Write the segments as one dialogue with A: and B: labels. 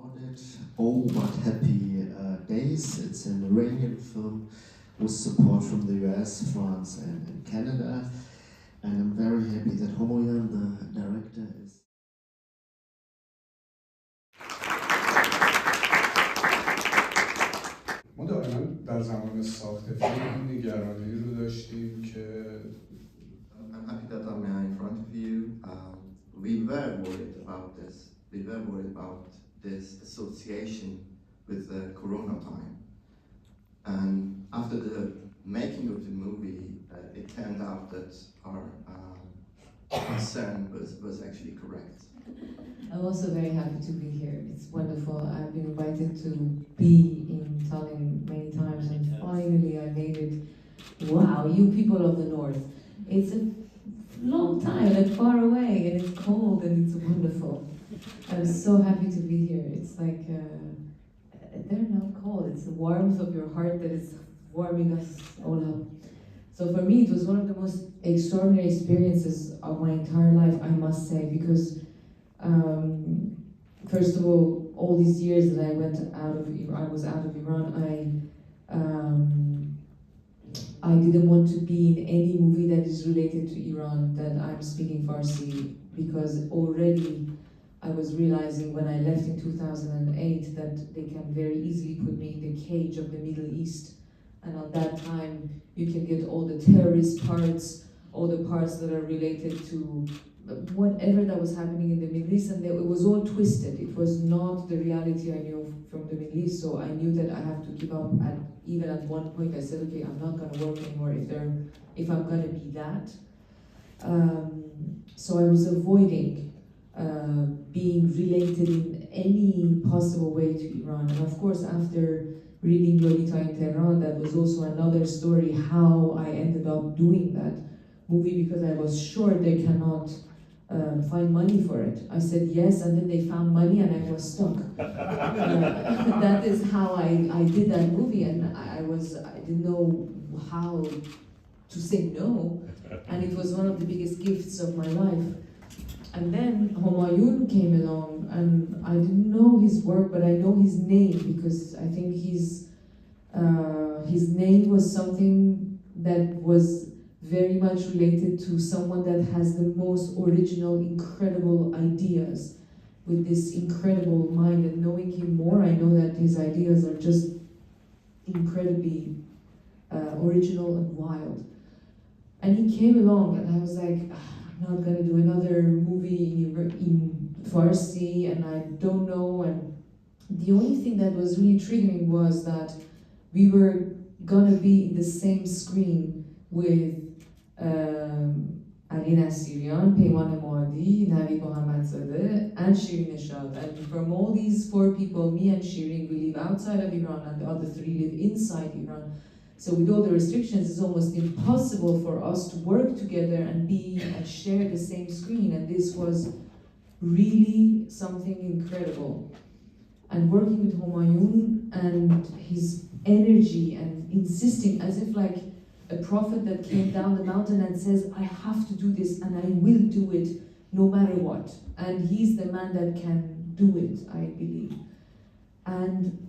A: awarded Oh What Happy Days. It's an Iranian film with support from the US, France, and Canada. And I'm very happy that Homayoun, the director, is.
B: ما دائما در زمان ساخت فیلم نگرانی رو داشتیم که
C: I'm happy that I'm in front of you. We were worried about this. We were worried about this association with the Corona time. And after the making of the movie, it turned out that our concern was actually correct.
D: I'm also very happy to be here. It's wonderful. I've been invited to be in Tallinn many times, and finally I made it. Wow, you people of the north. It's a long time, like far away, and it's cold and it's wonderful. I'm so happy to be here. It's like, they're not cold. It's the warmth of your heart that is warming us all up. So for me, it was one of the most extraordinary experiences of my entire life, I must say, because first of all these years that I was out of Iran, I didn't want to be in any movie that is related to Iran, that I'm speaking Farsi, because already I was realizing when I left in 2008 that they can very easily put me in the cage of the Middle East. And at that time, you can get all the terrorist parts, all the parts that are related to whatever that was happening in the Middle East, and it was all twisted. It was not the reality I knew from the Middle East, so I knew that I have to give up. And even at one point I said, okay, I'm not going to work anymore if I'm going to be that. So I was avoiding being related in any possible way to Iran. And of course, after reading Lolita in Tehran, that was also another story, how I ended up doing that movie, because I was sure they cannot find money for it. I said yes, and then they found money and I was stuck. That is how I did that movie, and I didn't know how to say no, and it was one of the biggest gifts of my life. And then Homayoun came along, and I didn't know his work, but I know his name, because I think his name was something that was very much related to someone that has the most original, incredible ideas, with this incredible mind. And knowing him more, I know that his ideas are just incredibly original and wild. And he came along, and I was like, I'm not gonna do another movie in Farsi, and I don't know. And the only thing that was really triggering was that we were gonna be in the same screen with Ali Nasirian, Peyman Moadi, Navid Mohammadzadeh, and Shirin Eshad. And from all these four people, me and Shirin, we live outside of Iran, and the other three live inside Iran. So with all the restrictions, it's almost impossible for us to work together and share the same screen. And this was really something incredible. And working with Homayoun and his energy and insisting, as if like a prophet that came down the mountain and says, I have to do this and I will do it no matter what. And he's the man that can do it, I believe. And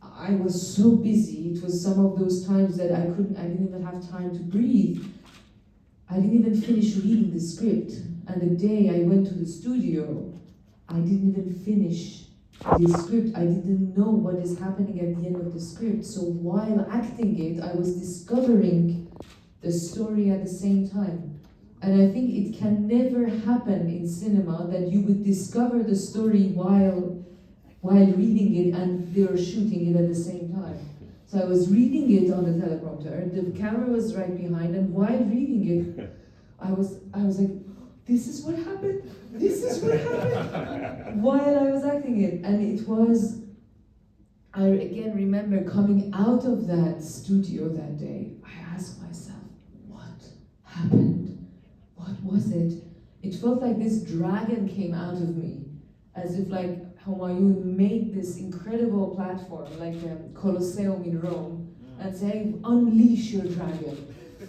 D: I was so busy. It was some of those times that I didn't even have time to breathe. I didn't even finish reading the script. And the day I went to the studio, I didn't even finish the script. I didn't know what is happening at the end of the script. So while acting it, I was discovering the story at the same time. And I think it can never happen in cinema that you would discover the story while reading it and they were shooting it at the same time. So I was reading it on the teleprompter, the camera was right behind, and while reading it, I was like, this is what happened, this is what happened, while I was acting it. And it was, I again remember coming out of that studio that day, I asked myself, what happened? What was it? It felt like this dragon came out of me, as if like Homayoun made this incredible platform, like a Colosseum in Rome, and saying, unleash your dragon.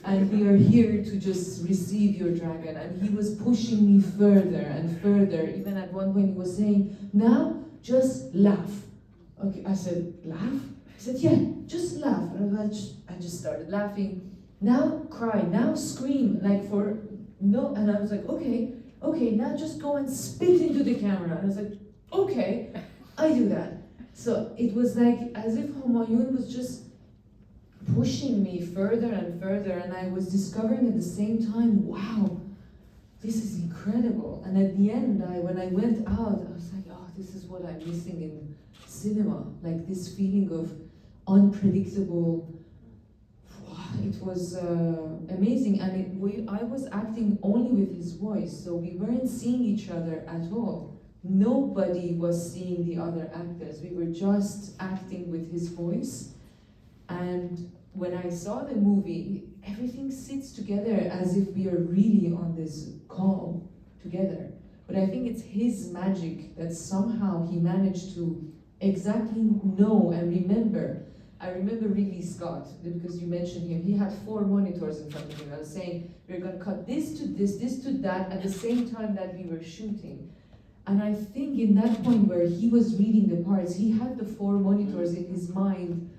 D: And we are here to just receive your dragon. And he was pushing me further and further. Even at one point he was saying, now just laugh. Okay, I said, laugh? He said, yeah, just laugh. And I just started laughing. Now cry, now scream, like for no, and I was like, okay, now just go and spit into the camera. And I was like, okay, I do that. So it was like as if Homayoun was just pushing me further and further, and I was discovering at the same time, wow, this is incredible. And at the end, when I went out, I was like, oh, this is what I'm missing in cinema, like this feeling of unpredictable. It was amazing, and I was acting only with his voice, so we weren't seeing each other at all. Nobody was seeing the other actors. We were just acting with his voice. And when I saw the movie, everything sits together as if we are really on this call together. But I think it's his magic that somehow he managed to exactly know and remember. I remember Ridley Scott, because you mentioned him. He had 4 monitors in front of him. I was saying, we're going to cut this to this, this to that, at the same time that we were shooting. And I think in that point where he was reading the parts, he had the 4 monitors in his mind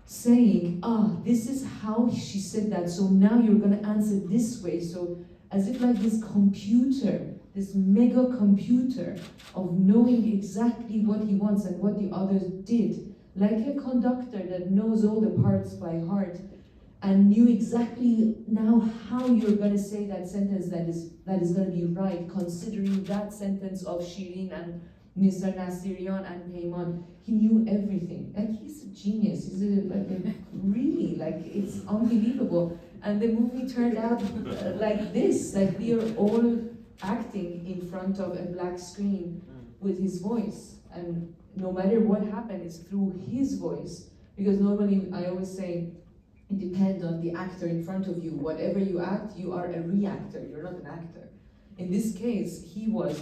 D: saying, this is how she said that, so now you're going to answer this way. So as if like this computer, this mega computer of knowing exactly what he wants and what the others did. Like a conductor that knows all the parts by heart and knew exactly now how you're going to say that sentence that is going to be right, considering that sentence of Shirin and Mr. Nasirian and Peyman. He knew everything. Like, he's a genius. He's really, like, it's unbelievable. And the movie turned out like this, like we are all acting in front of a black screen with his voice. And no matter what happened, it's through his voice. Because normally, I always say, it depends on the actor in front of you. Whatever you act, you are a reactor, you're not an actor. In this case, he was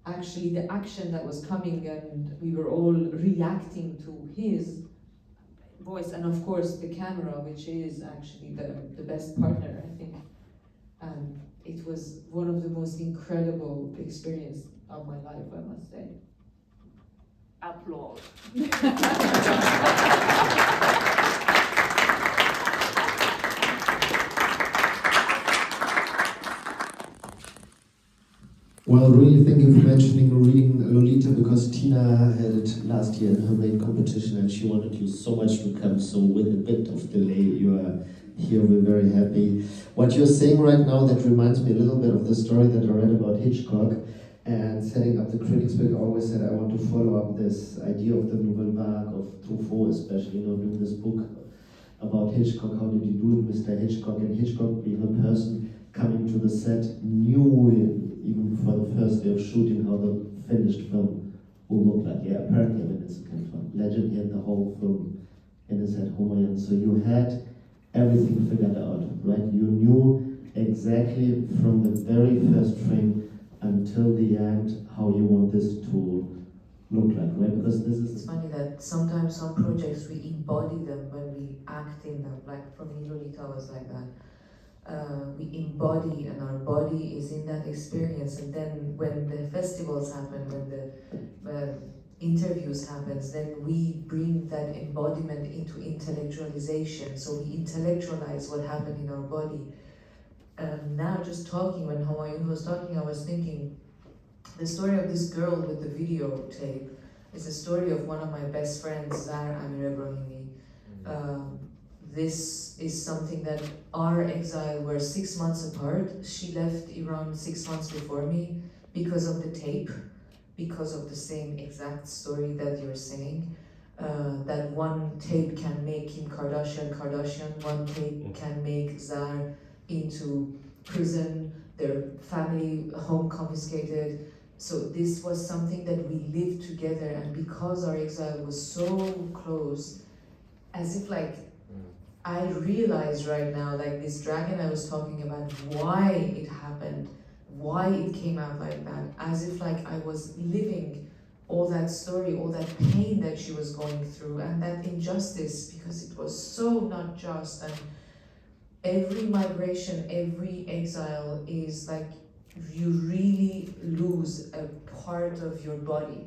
D: actually the action that was coming, and we were all reacting to his voice. And of course, the camera, which is actually the best partner, I think. And it was one of the most incredible experiences of my life, I must say. Applause.
A: Well, really thank you for mentioning reading Lolita, because Tina had it last year in her main competition and she wanted you so much to come, so with a bit of delay you are here, we're very happy. What you're saying right now, that reminds me a little bit of the story that I read about Hitchcock, and setting up the critics book. I always said I want to follow up this idea of the nouvelle vague, of Truffaut especially, doing this book about Hitchcock, how did you do it, Mr. Hitchcock, and Hitchcock being a person coming to the set, knew even for the first day of shooting how the finished film will look like. Yeah, apparently, I mean, it's kind of a legend. He had the whole film in his head, Homayoun. So you had everything figured out, right? You knew exactly from the very first frame until the end how you want this to look like, right? Because this is...
D: It's funny that sometimes some projects we embody them when we act in them. Like for me, Lolita was like that. We embody, and our body is in that experience. And then when the festivals happen, when the interviews happens, then we bring that embodiment into intellectualization. So we intellectualize what happened in our body. Now just talking, when Homayoun was talking, I was thinking, the story of this girl with the videotape is a story of one of my best friends, Zahra Amir Ebrahimi. This is something that our exile were 6 months apart. She left Iran 6 months before me because of the tape, because of the same exact story that you're saying. That one tape can make Kim Kardashian, one tape can make Zahra into prison, their family home confiscated. So this was something that we lived together, and because our exile was so close, as if like, I realize right now, like this dragon I was talking about, why it happened, why it came out like that, as if like I was living all that story, all that pain that she was going through, and that injustice, because it was so not just. And every migration, every exile is like, you really lose a part of your body.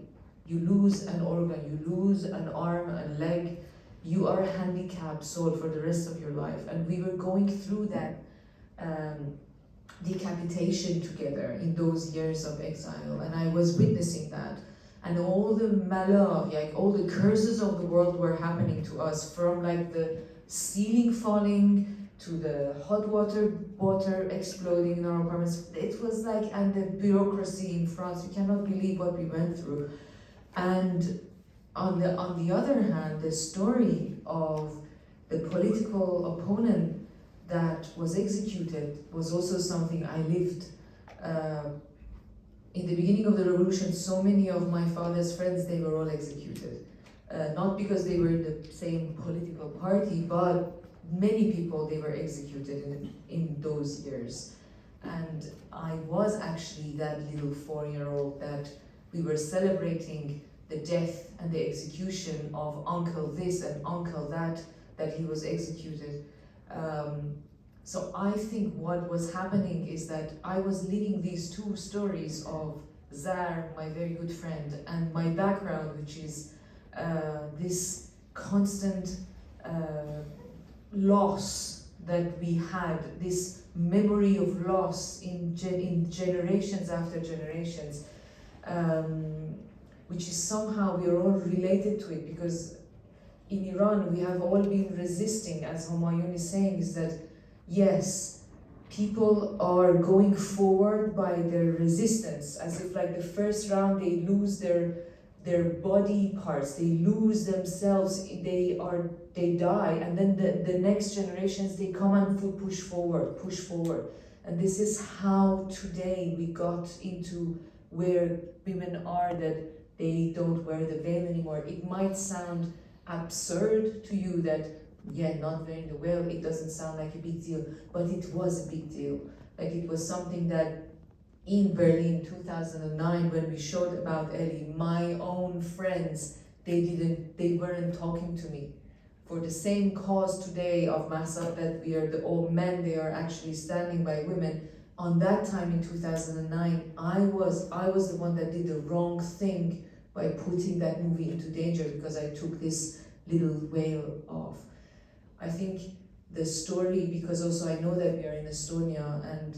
D: You lose an organ, you lose an arm, a leg, you are a handicapped soul for the rest of your life. And we were going through that decapitation together in those years of exile, and I was witnessing that. And all the malheur, like all the curses of the world were happening to us, from like the ceiling falling to the hot water exploding in our apartments. It was like, and the bureaucracy in France, you cannot believe what we went through. And on the other hand, the story of the political opponent that was executed was also something I lived. In the beginning of the revolution, so many of my father's friends, they were all executed. Not because they were in the same political party, but many people, they were executed in those years. And I was actually that little 4-year-old that we were celebrating the death and the execution of uncle this and uncle that he was executed. So I think what was happening is that I was living these two stories of Zar, my very good friend, and my background, which is this constant loss that we had, this memory of loss in generations after generations, which is somehow we are all related to it, because in Iran we have all been resisting, as Homayoun is saying, is that yes, people are going forward by their resistance, as if like the first round they lose their body parts, they lose themselves, they die, and then the next generations, they come and push forward. And this is how today we got into where women are, that they don't wear the veil anymore. It might sound absurd to you that, yeah, not wearing the veil, it doesn't sound like a big deal, but it was a big deal. Like, it was something that in Berlin 2009, when we showed about Ellie, my own friends, they weren't talking to me. For the same cause today of Mahsa, that we are the old men, they are actually standing by women. On that time in 2009, I was the one that did the wrong thing by putting that movie into danger, because I took this little veil off. I think the story, because also I know that we are in Estonia, and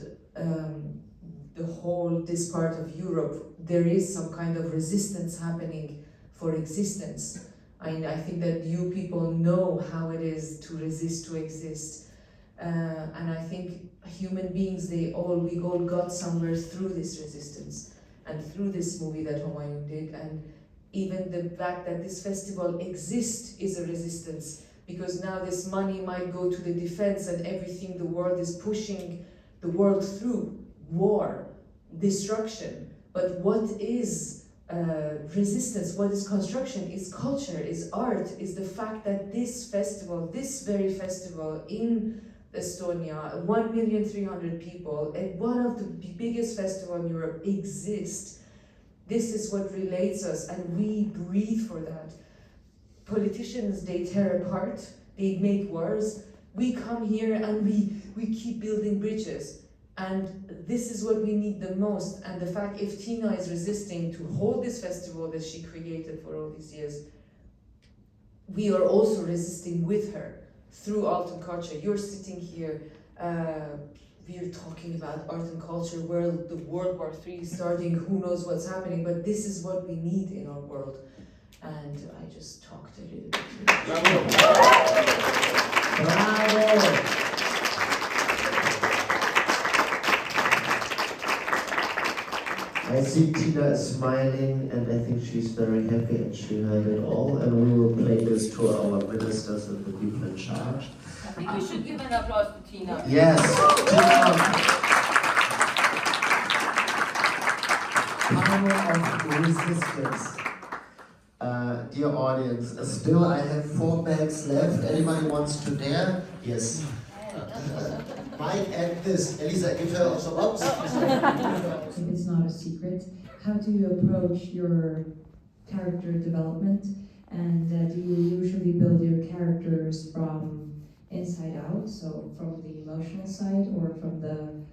D: this part of Europe, there is some kind of resistance happening for existence. I think that you people know how it is to resist to exist. And I think human beings, we all got somewhere through this resistance and through this movie that Homayoun did. And even the fact that this festival exists is a resistance, because now this money might go to the defense and everything the world is pushing the world through, war, destruction. But what is resistance, what is construction, is culture, is art, is the fact that this festival, this very festival in Estonia, 1,300,000 people, and one of the biggest festivals in Europe exists. This is what relates us, and we breathe for that. Politicians, they tear apart, they make wars. We come here and we keep building bridges. And this is what we need the most. And the fact, if Tina is resisting to hold this festival that she created for all these years, we are also resisting with her through art and culture. You're sitting here, we are talking about art and culture, where the World War III is starting, who knows what's happening, but this is what we need in our world. And I just talked a little bit.
A: Bravo! Bravo! I see Tina is smiling, and I think she's very happy, and she heard it all. And we will play this to our ministers and the people in charge.
E: I think we should give an applause to Tina.
A: Yes, Tina. Power of resistance. Dear audience, still I have 4 bags left. Anybody wants to dare? Yes. Mike and this. Elisa, give her some ups.
F: If it's not a secret, how do you approach your character development? And do you usually build your characters from inside out, so from the emotional side, or from the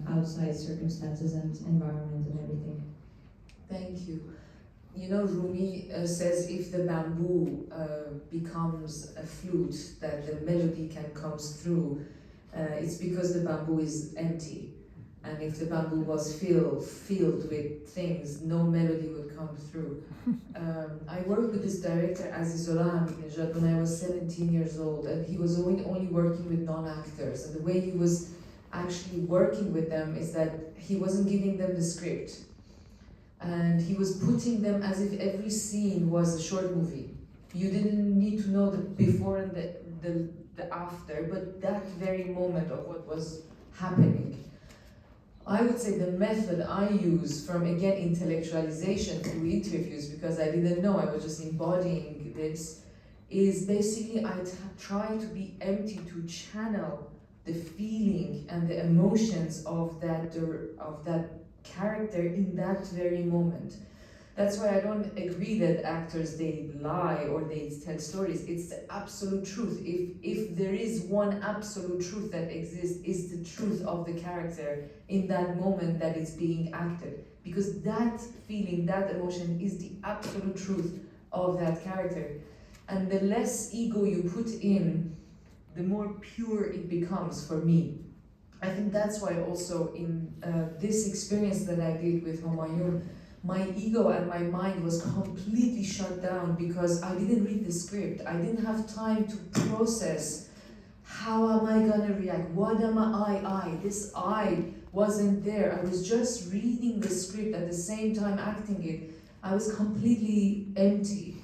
F: outside circumstances and environment and everything?
D: Thank you. you know, Rumi says if the bamboo becomes a flute, that the melody can comes through, it's because the bamboo is empty. And if the bamboo was filled with things, no melody would come through. I worked with this director, Ahmadinejad, when I was 17 years old, and he was only working with non-actors. And the way he was actually working with them is that he wasn't giving them the script. And he was putting them as if every scene was a short movie. You didn't need to know the before and the after, but that very moment of what was happening. I would say the method I use, from again intellectualization through interviews, because I didn't know, I was just embodying this, is basically I try to be empty, to channel the feeling and the emotions of that character in that very moment. That's why I don't agree that actors, they lie or they tell stories. It's the absolute truth. If there is one absolute truth that exists, is the truth of the character in that moment that is being acted. Because that feeling, that emotion is the absolute truth of that character. And the less ego you put in, the more pure it becomes for me. I think that's why also in this experience that I did with Homayoun, my ego and my mind was completely shut down because I didn't read the script. I didn't have time to process how am I gonna react? What am I? This I wasn't there. I was just reading the script at the same time acting it. I was completely empty.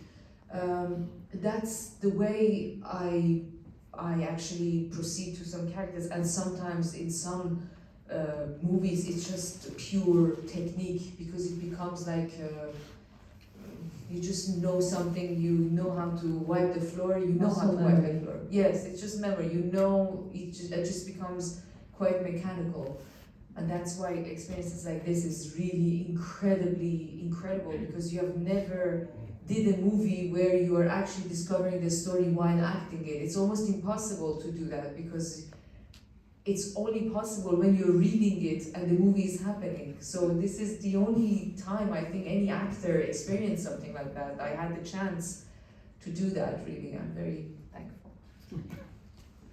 D: That's the way I actually proceed to some characters, and sometimes in some movies it's just pure technique, because it becomes like you just know something, you know how to wipe the floor, you know how to wipe the floor. Yes, it's just memory, you know, it just becomes quite mechanical. And that's why experiences like this is really incredibly incredible, because you have never did a movie where you are actually discovering the story while acting it. It's almost impossible to do that, because it's only possible when you're reading it and the movie is happening. So this is the only time I think any actor experienced something like that. I had the chance to do that, really. I'm very thankful.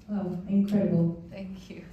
F: Wow, incredible.
D: Thank you.